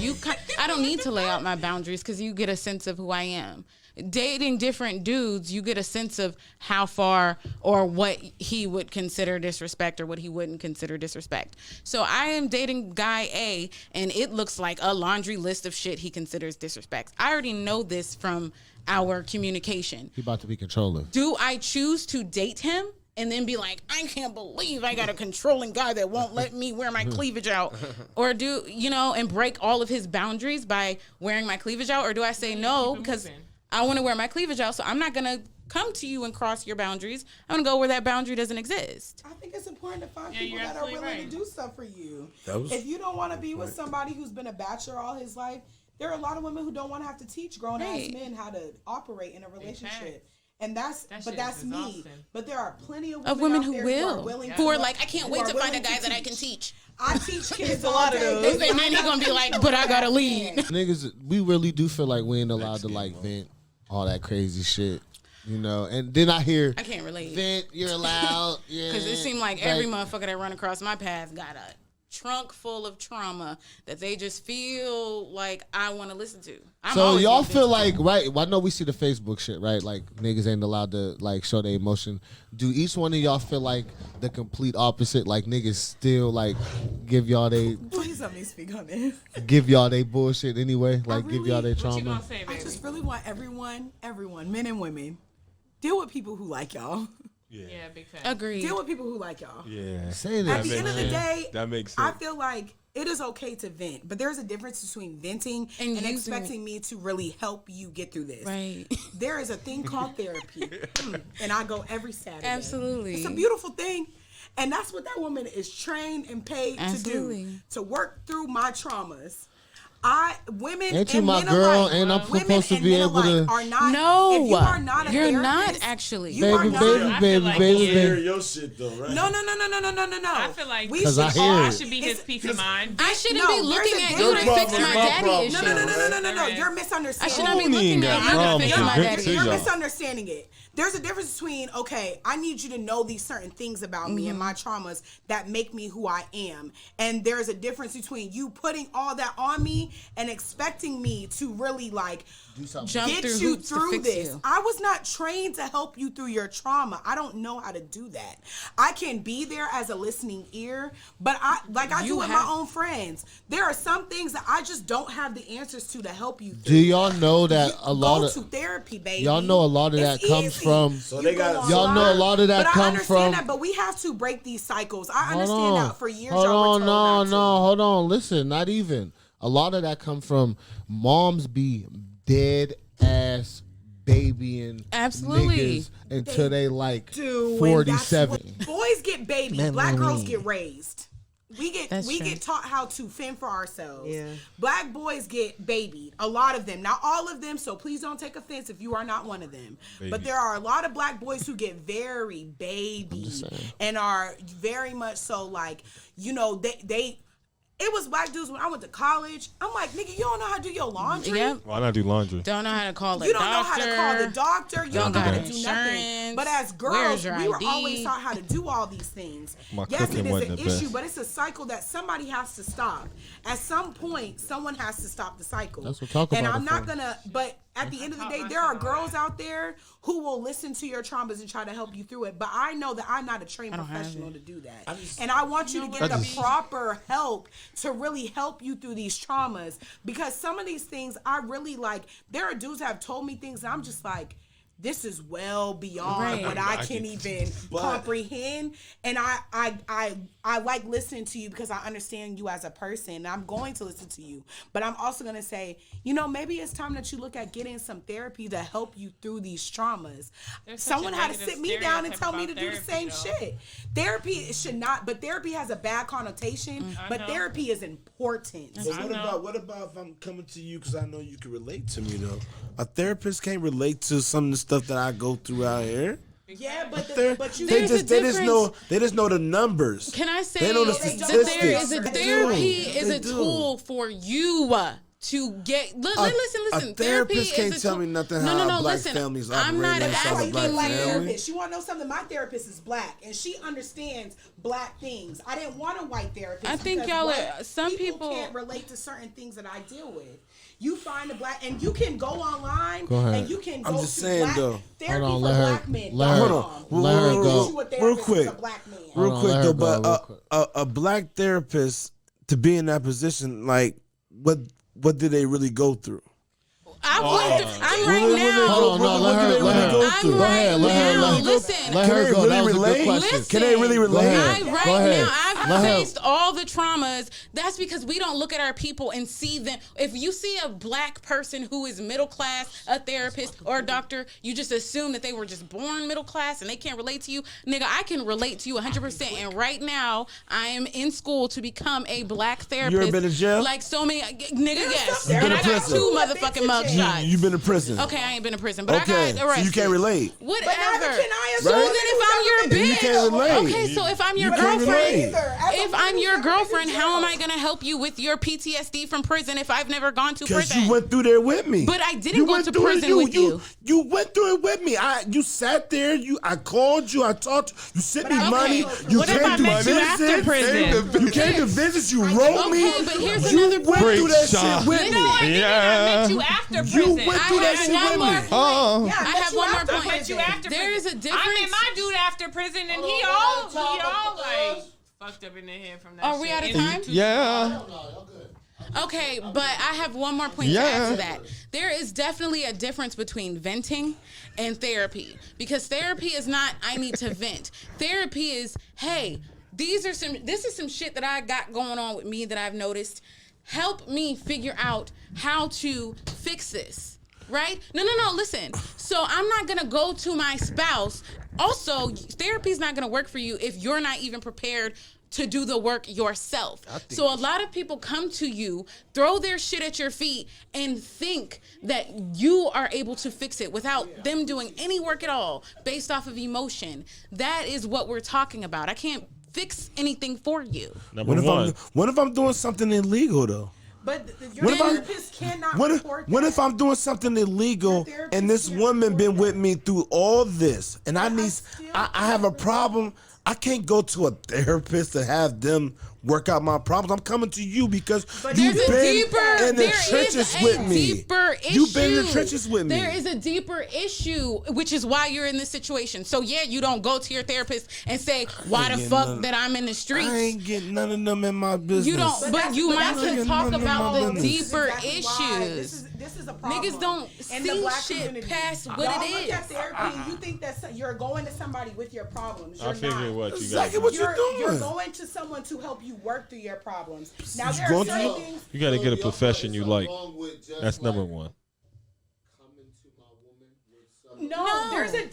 I don't need to lay out my boundaries because you get a sense of who I am. Dating different dudes, you get a sense of how far or what he would consider disrespect or what he wouldn't consider disrespect. So I am dating guy A, and it looks like a laundry list of shit he considers disrespect. I already know this from our communication. He about to be controlling. Do I choose to date him and then be like, I can't believe I got a controlling guy that won't let me wear my cleavage out? Or do, and break all of his boundaries by wearing my cleavage out? Or do I say no because I want to wear my cleavage out, so I'm not going to come to you and cross your boundaries. I'm going to go where that boundary doesn't exist. I think it's important to find people that are willing to do stuff for you. If you don't want to be with somebody who's been a bachelor all his life, there are a lot of women who don't want to have to teach grown-ass men how to operate in a relationship. And that's me. But there are plenty of women who are like, I can't wait to find a guy that I can teach. I teach kids a lot of those. And then he's going to be like, but I got to lead. Niggas, we really do feel like we ain't allowed to like vent all that crazy shit. And then I hear, I can't relate. Vent, you're allowed. Yeah. Because it seemed like every motherfucker that run across my path got a trunk full of trauma that they just feel like I want to listen to. So y'all feel like, right? Well, I know we see the Facebook shit, right? Like niggas ain't allowed to like show their emotion. Do each one of y'all feel like the complete opposite? Like niggas still like give y'all they please let me speak on this. Give y'all they bullshit anyway? Like give y'all their trauma. What you gonna say, baby? I just really want everyone, men and women, deal with people who like y'all. Yeah, big fan. Agreed. Deal with people who like y'all. Yeah. Say that. At the end of the day, that makes sense. I feel like it is okay to vent, but there's a difference between venting and expecting me to really help you get through this. Right. There is a thing called therapy, and I go every Saturday. Absolutely. It's a beautiful thing, and that's what that woman is trained and paid to do, to work through my traumas. Women ain't you and my men girl, alike, and I'm supposed to be able to. Are not, no, if you are not a you're therapist, not actually. You are not. Baby. Hear your shit though, right? No. I feel like I should be his peace of mind. I shouldn't be looking at you to fix my daddy issues. No. You're misunderstanding. I should not be looking at you to fix my daddy issues. You're misunderstanding it. There's a difference between, okay, I need you to know these certain things about me and my traumas that make me who I am. And there's a difference between you putting all that on me and expecting me to really like Jump get through you hoops to through fix this. you. I was not trained to help you through your trauma. I don't know how to do that. I can be there as a listening ear, but I do with my own friends. There are some things that I just don't have the answers to help you through. Do y'all know that a lot Go of to therapy, baby. y'all know a lot of that It's comes easy. from. So they got y'all know a lot of that but come I understand from. that, but we have to break these cycles. I Hold understand on. that for years. Hold y'all were on, told no, not to. hold on. Listen, not even. A lot of that come from moms be dead ass babying Absolutely. niggas until they like Do, 47. and that's what- boys get babied. Black girls get raised. We That's get true. taught how to fend for ourselves. Yeah. Black boys get babied. A lot of them, not all of them. So please don't take offense if you are not one of them. But there are a lot of black boys who get very babied and are very much so like, you know, they. It was black dudes when I went to college. I'm like, nigga, you don't know how to do your laundry. Yep. Why not do laundry? Don't know how to call a You don't doctor. know how to call the doctor. You don't know how to do nothing. insurance. But as girls, Where's your we were ID? always taught how to do all these things. My Yes, cooking it is wasn't an the issue, best. but it's a cycle that somebody has to stop. At some point, someone has to stop the cycle. That's what talk And about I'm it not for. gonna. But at the end of the day, there are girls out there who will listen to your traumas and try to help you through it. But I know that I'm not a trained professional to do that. And I want you to get the proper help to really help you through these traumas. Because some of these things I really like, there are dudes that have told me things and I'm just like, this is well beyond what I can even comprehend. And I like listening to you because I understand you as a person. And I'm going to listen to you. But I'm also going to say, you know, maybe it's time that you look at getting some therapy to help you through these traumas. Someone had to sit me down and tell me to do the same shit. Therapy should not, but therapy has a bad connotation. But therapy is important. But what about if I'm coming to you because I know you can relate to me though? A therapist can't relate to some of the stuff that I go through out here. Yeah, but you they just know the numbers. Can I say they know the that statistics. therapy is a tool for you to get. Listen. A therapist can't tell me nothing how black families operate. I'm not inside a black family. therapist. You want to know something? My therapist is black, and she understands black things. I didn't want a white therapist. I think because y'all some people can't relate to certain things that I deal with. You find a black, and you can go online, ahead. and you can go I'm just to saying, black though. therapy Hold on, for let her- black men. let her- Hold on. let her go. Real quick. Real on, quick let though, her but go, real quick. a black therapist to be in that position, like what did they really go through? I'm right now. Hold on, no, let her. I'm right now. Listen. Let her go. That was a good relate? question. Can they really relate? Now, I've faced all the traumas. That's because we don't look at our people and see them. If you see a black person who is middle class, a therapist or a doctor, you just assume that they were just born middle class and they can't relate to you. Nigga, I can relate to you 100%. And right now, I am in school to become a black therapist. You ever been in jail? Like so many, nigga, yes. been And in I got prison? 2 motherfucking mugshots. You've been in prison. Okay, I ain't been in prison, but Okay, I got so arrested. you can't relate. Whatever. But neither can I. So Right? then if I'm your Then you bitch, can't relate. okay, so if I'm your You can't girlfriend, relate. if I'm your girlfriend, how am I gonna help you with your PTSD from prison if I've never gone to Because prison? you went through there with me. But I didn't You go went to through it, prison with you. You went through it with me. You sat there. I called you. I talked. You sent me Okay, money. You what if I came to met you after visit. prison? You came to visit. You wrote me. Okay, but here's You another went point. through that Shot. shit with You me. know, I I met you after prison. You went through that shit one with more me. point. Oh. Yeah, I have one more I point. met you after There is prison. a difference. I met my dude after prison, and he all like fucked up in the head from that. Are we shit. out of And time? Yeah. Okay, but I have one more point to add to that. There is definitely a difference between venting and therapy. Because therapy is not, I need to vent. Therapy is, hey, this is some shit that I got going on with me that I've noticed. Help me figure out how to fix this. Right? No, listen. So I'm not going to go to my spouse. Also, therapy is not going to work for you if you're not even prepared to do the work yourself. So a lot of people come to you, throw their shit at your feet, and think that you are able to fix it without them doing any work at all based off of emotion. That is what we're talking about. I can't fix anything for you. What if I'm doing something illegal though? But your therapist cannot report that. What if I'm doing something illegal and this woman been with me through all this and I have a problem? I can't go to a therapist to have them work out my problems. I'm coming to you because you've been in the trenches with me. You've been in the trenches with me. There is a deeper issue, which is why you're in this situation. So yeah, you don't go to your therapist and say, why the fuck that I'm in the streets? I ain't getting none of them in my business. You don't, but you might can talk about the deeper issues. This is a problem. Niggas don't see shit past what it is. Look at therapy and you think that you're going to somebody with your problems. You're I figure not. what you Exactly got. what you're doing. You're going to someone to help you work through your problems. Now there are certain things. You got to get a profession you like. That's number one. No, there's a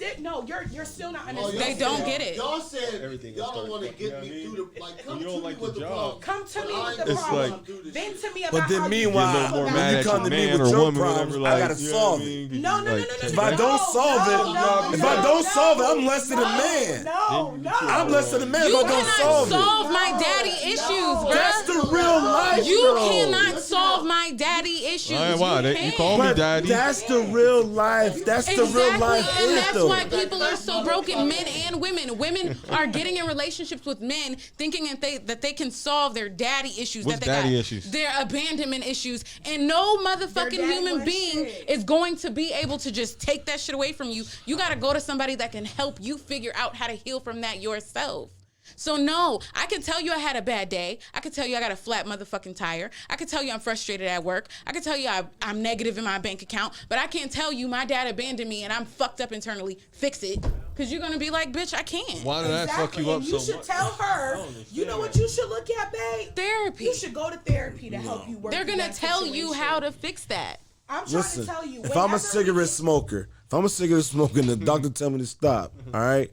you're still not understanding. They don't get it. Y'all said y'all don't want to get me through the come You to don't me like with the the job. problem. Come to me with the It's problem. like- Then to me about But then how meanwhile, Get a little more when mad you at come your to me man with or your woman, problems, whatever. I gotta you know what solve I it. mean? No. If I don't solve it, if I don't solve it, I'm less than a man. No. I'm less than a man if You I don't cannot solve it. solve my daddy issues, bruh. That's the real life, You bro. cannot solve my daddy issues. All right, why? You can't. call me But daddy. that's the real life. That's the real life. And that's though. why people are so broken, men and women. Women are getting in relationships with men thinking that they can solve their daddy issues. What's that they daddy got, issues? Their abandonment issues. And no motherfucking daddy human wants being shit. is going to be able to just take that shit away from you. You got to go to somebody that can help you figure out how to heal from that yourself. So no, I can tell you I had a bad day. I can tell you I got a flat motherfucking tire. I can tell you I'm frustrated at work. I can tell you I'm negative in my bank account. But I can't tell you my dad abandoned me and I'm fucked up internally. Fix it. Because you're going to be like, bitch, I can't. Why did that fuck you up and so you should much? tell her, you know what you should look at, babe? Therapy. You should go to therapy to help you work They're through going to that tell you situation. how to fix that. I'm trying Listen, to tell you. if I'm a whenever cigarette we- smoker, and the doctor tell me to stop, all right?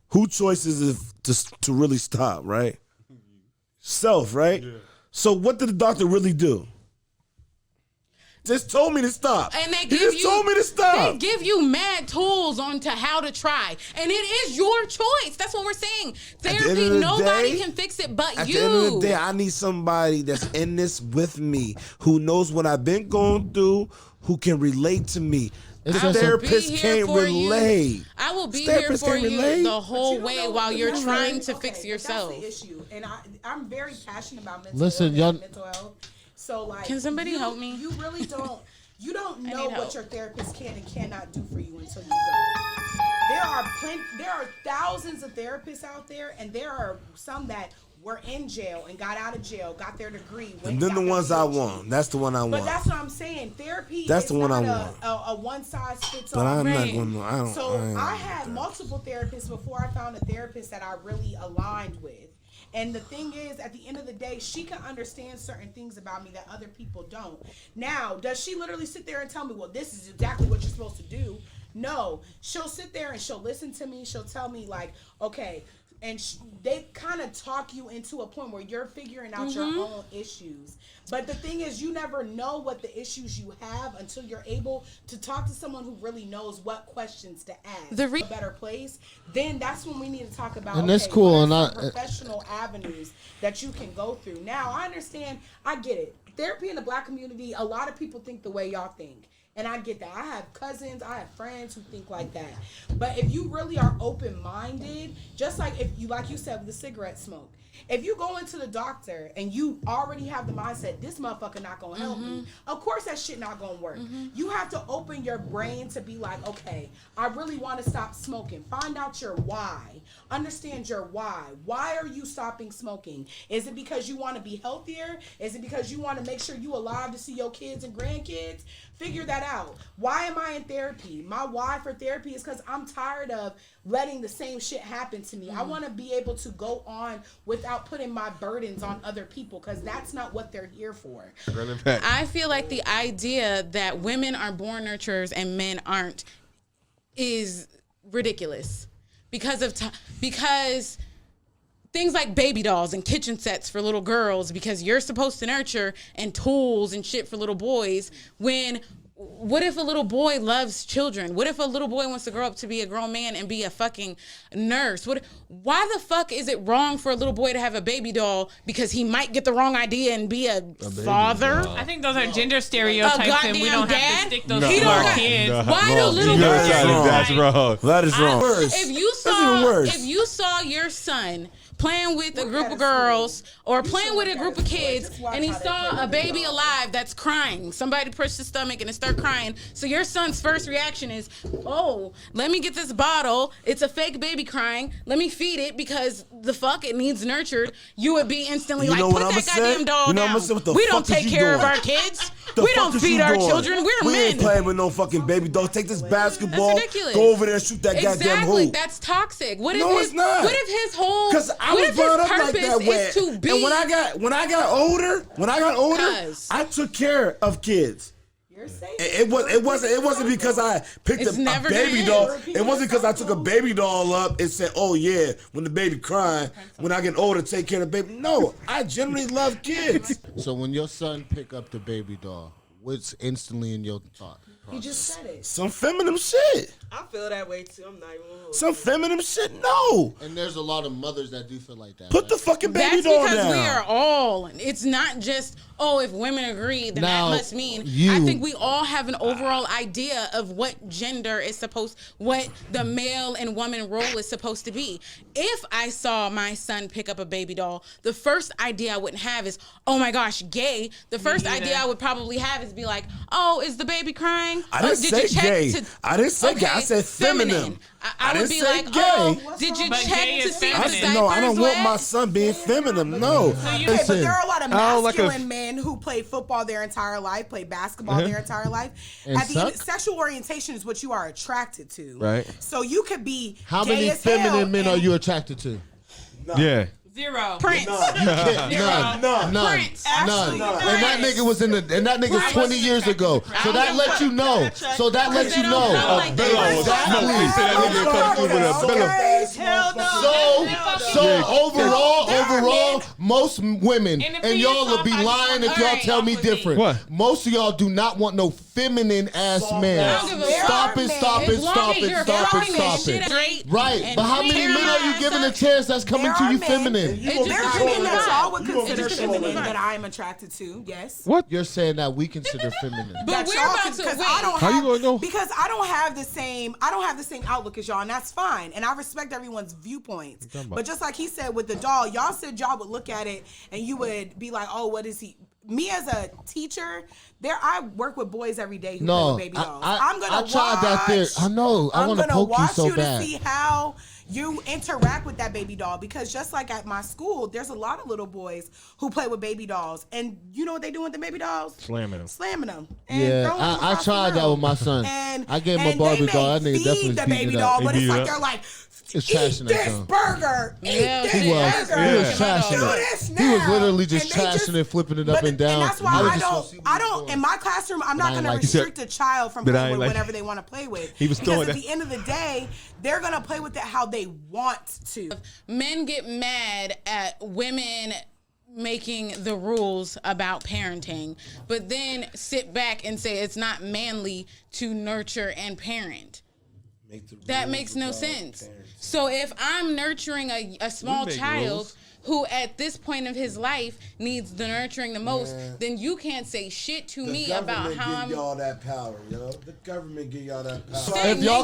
Who choice is it to really stop, right? Self, right? Yeah. So what did the doctor really do? Just told me to stop. And they He give just you, told me to stop. They give you mad tools on to how to try. And it is your choice. That's what we're saying. Therapy, nobody can fix it but At you. the end of the day, I need somebody that's in this with me, who knows what I've been going through, who can relate to me. The therapist can't relate. I will be here for you the whole way while you're trying to fix yourself. That's the issue. And I'm very passionate about mental mental health. So like, can somebody help me? You really don't. You don't know what your therapist can and cannot do for you until you go. There are thousands of therapists out there, and there are some that were in jail and got out of jail, got their degree. And then the ones I want. That's the one I want. But that's what I'm saying. Therapy that's is the one not I want. a one size fits all. But I'm not going to. So I had multiple therapists before I found a therapist that I really aligned with. And the thing is, at the end of the day, she can understand certain things about me that other people don't. Now, does she literally sit there and tell me, well, this is exactly what you're supposed to do? No. She'll sit there and she'll listen to me. She'll tell me, like, okay. And they kind of talk you into a point where you're figuring out your own issues. But the thing is, you never know what the issues you have until you're able to talk to someone who really knows what questions to ask. A better place. Then that's when we need to talk about, and that's cool. what and are some professional avenues that you can go through. Now, I understand. I get it. Therapy in the Black community, a lot of people think the way y'all think. And I get that. I have cousins, I have friends who think like that. But if you really are open-minded, just like like you said with the cigarette smoke, if you go into the doctor and you already have the mindset, this motherfucker not gonna help me, of course that shit not gonna work. You have to open your brain to be like, okay, I really want to stop smoking. Find out your why. Understand your why. Why are you stopping smoking? Is it because you want to be healthier? Is it because you want to make sure you alive to see your kids and grandkids? Figure that out. Why am I in therapy? My why for therapy is because I'm tired of letting the same shit happen to me. I want to be able to go on without putting my burdens on other people, because that's not what they're here for. I feel like the idea that women are born nurturers and men aren't is ridiculous because things like baby dolls and kitchen sets for little girls, because you're supposed to nurture, and tools and shit for little boys, when What if a little boy loves children? What if a little boy wants to grow up to be a grown man and be a fucking nurse? Why the fuck is it wrong for a little boy to have a baby doll because he might get the wrong idea and be a father? I think those are gender stereotypes, and we don't have to stick those He to don't our got- kids. Why do little boys? That's wrong. That is wrong. If you saw your son playing with a group of girls or playing with a group of kids and he saw a baby alive that's crying, somebody pushed his stomach and it started crying, so your son's first reaction is, oh, let me get this bottle, it's a fake baby crying, let me feed it because the fuck, it needs nurtured, you would be instantly like, put that goddamn doll down. We don't take care of our kids. We don't feed our children. We're men. We ain't playing with no fucking baby doll. Take this basketball, That's ridiculous. go over there and shoot that goddamn hoop. That's toxic. What if it's not. What if his whole Because I was brought up like that way. To be, and when I got older, I took care of kids. It wasn't because I picked a baby doll. It wasn't because I took a baby doll up and said, "Oh yeah, when the baby crying, when I get older, take care of the baby." No, I generally love kids. So when your son pick up the baby doll, what's instantly in your thought? You just said it. Some feminine shit. I feel that way too. I'm not even gonna hold Some feminine shit. No. And there's a lot of mothers that do feel like that. Put the fucking baby That's doll because down. we are all. It's not just, oh, if women agree, then Now, that must mean. I think we all have an overall idea of what gender is what the male and woman role is supposed to be. If I saw my son pick up a baby doll, the first idea I wouldn't have is, oh my gosh, gay. The first idea I would probably have is be like, oh, is the baby crying? I didn't say gay. I didn't say gay. I said feminine. I would didn't be say like, gay. oh, did you But check gay to is see if feminine. the diaper's No, I don't want wet? my son being feminine. No. Okay, but there are a lot of I don't like masculine men who play football their entire life, play basketball their entire life. And At the end, suck? sexual orientation is what you are attracted to. Right. So you could be How gay many as hell feminine men are and- you attracted to? Yeah. Zero. Prince. None. Prince. None. And that nigga was and that nigga's 20 years ago. So that lets you know. So that lets you know. So overall, most women, and y'all will be lying if y'all tell me different. What? Most of y'all do not want no feminine ass man. Stop it. Right, but how many men are you giving a chance that's coming to you feminine? There are men that y'all would consider feminine that I am attracted to. Yes. What? You're saying that we consider feminine. But we're about to wait. How you gonna know? Because I don't have the same outlook as y'all, and that's fine. And I respect everyone's viewpoints. But just like he said with the doll, y'all said y'all would look at it and you would be like, oh, what is he? Me as a teacher, I work with boys every day who play with baby dolls. I tried that there. I know. I want to poke you so to bad. see how you interact with that baby doll, because just like at my school, there's a lot of little boys who play with baby dolls, and you know what they do with the baby dolls? Slamming them. And Yeah, throwing them I across tried the that room. with my son. And, I gave him a Barbie doll. That nigga feed definitely the beat baby it doll, up. but it's He like beat it they're like, It's eat trashing that this son. burger. Eat Yeah, this He was. burger. He was Yeah. trashing Do it. this He was now. literally just And they trashing it, flipping it up But- and down. And that's why I I don't, in my classroom, I'm not I going ain't to like- restrict a child from But I playing ain't with like- whatever they want to play with. He was because throwing at that- the end of the day, they're going to play with it how they want to. Men get mad at women making the rules about parenting, but then sit back and say it's not manly to nurture and parent. That makes no sense. So if I'm nurturing a small make child rules. who at this point of his life needs the nurturing the most, then you can't say shit to me about how I'm... give y'all that power, yo. The government give y'all that power. So If y'all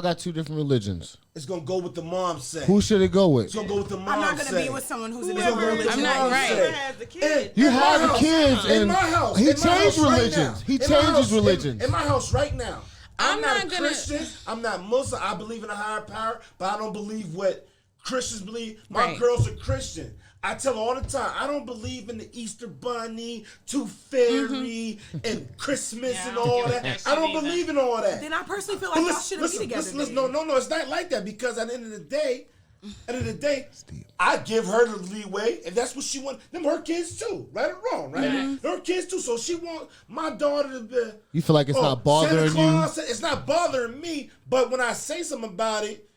got two different religions, It's gonna go with the mom say. who should it go with? It's gonna go with the mom I'm not going to say. be with someone who's in a Whoever different religion. I'm not right. Whoever has the kid. You In my have house. kids, In and my house. he In my changed house right religions. now. He In my changes house. religions. In my house right now. I'm not a not gonna- Christian. I'm not Muslim. I believe in a higher power, but I don't believe what Christians believe. My Right. girls are Christian. I tell her all the time, I don't believe in the Easter Bunny, Tooth Fairy, and Christmas Yeah, and I all don't that. give a I don't shit either. believe in all that. Then I personally feel like y'all shouldn't be together. Listen, no, it's not like that, because at the end of the day, I give her the leeway, and that's what she wants. Them her kids too, right or wrong, right? Her kids too. So she want my daughter to be. You feel like it's not bothering Santa you? Claus, it's not bothering me, but when I say something about it,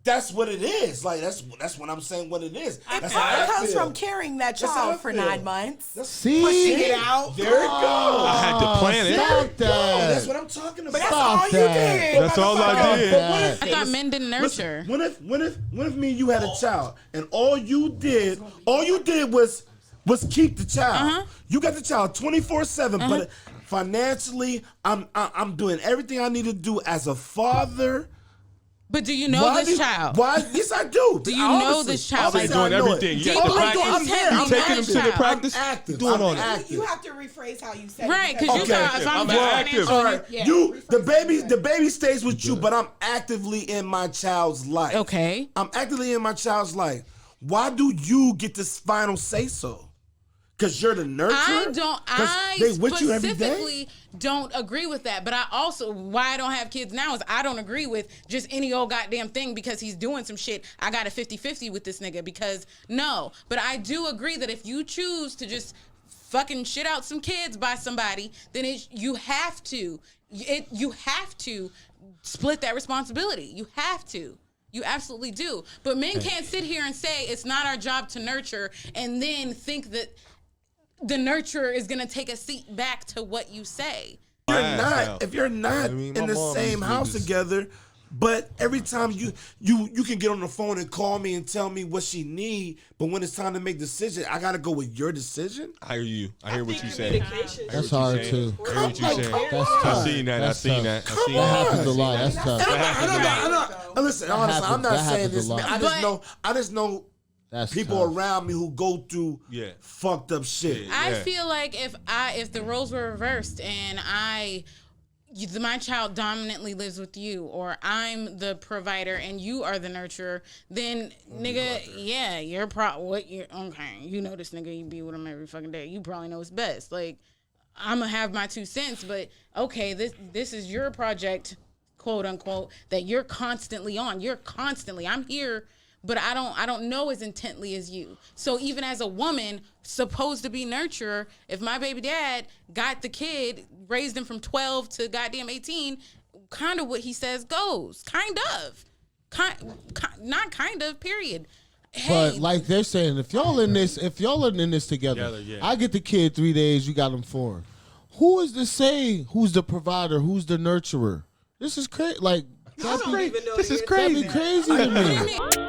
That's what it is. Like that's what I'm saying. What it is. That's how it comes from carrying that child for 9 months. See, pushing it out. There it goes. I had to plan it. Stop that. That's what I'm talking about. But that's all you did. That's all I did. I thought men didn't nurture. Listen, when if me and you had a child and all you did was keep the child. You got the child 24/7, but financially, I'm doing everything I need to do as a father. But do you know this child? Why? Yes, I do. Do you know this child? Like doing everything. You have to practice. I'm taking him to the practice. I'm active. Doing all active. You have to rephrase how you say Right, it. because you thought if I'm active. All right, Yeah. the baby stays with you, but I'm actively in my child's life. Okay. I'm actively in my child's life. Why do you get this final say so? Because you're the nurturer? I they with you every day? specifically don't agree with that. But I also, why I don't have kids now is I don't agree with just any old goddamn thing because he's doing some shit. I got a 50-50 with this nigga because no. But I do agree that if you choose to just fucking shit out some kids by somebody, then you have to split that responsibility. You have to. You absolutely do. But men can't sit here and say it's not our job to nurture and then think that the nurturer is going to take a seat back to what you say. If you're not in the same house together, but every time you can get on the phone and call me and tell me what she need, but when it's time to make decision, I gotta go with your decision. I hear you. I hear what you say. That's hard too. I hear what you saying. That's tough. I seen that. That happens a lot. That's tough. Listen, honestly, I'm not saying this. Man. I just know That's people tough. around me who go through fucked up shit. I feel like if the roles were reversed and my child dominantly lives with you, or I'm the provider and you are the nurturer, then nigga, you're okay. You know this nigga, you be with him every fucking day. You probably know what's best. Like, I'm gonna have my 2 cents, but okay, this is your project, quote unquote, that you're constantly on. I'm here, but I don't know as intently as you. So even as a woman supposed to be nurturer, if my baby dad got the kid, raised him from 12 to goddamn 18, kind of what he says goes. Not kind of, period. Hey, But like they're saying, if y'all are in this together, I get the kid 3 days, you got him 4. Who is to say who's the provider, who's the nurturer? This is crazy. Like, I don't even know this is crazy. That'd be crazy to me.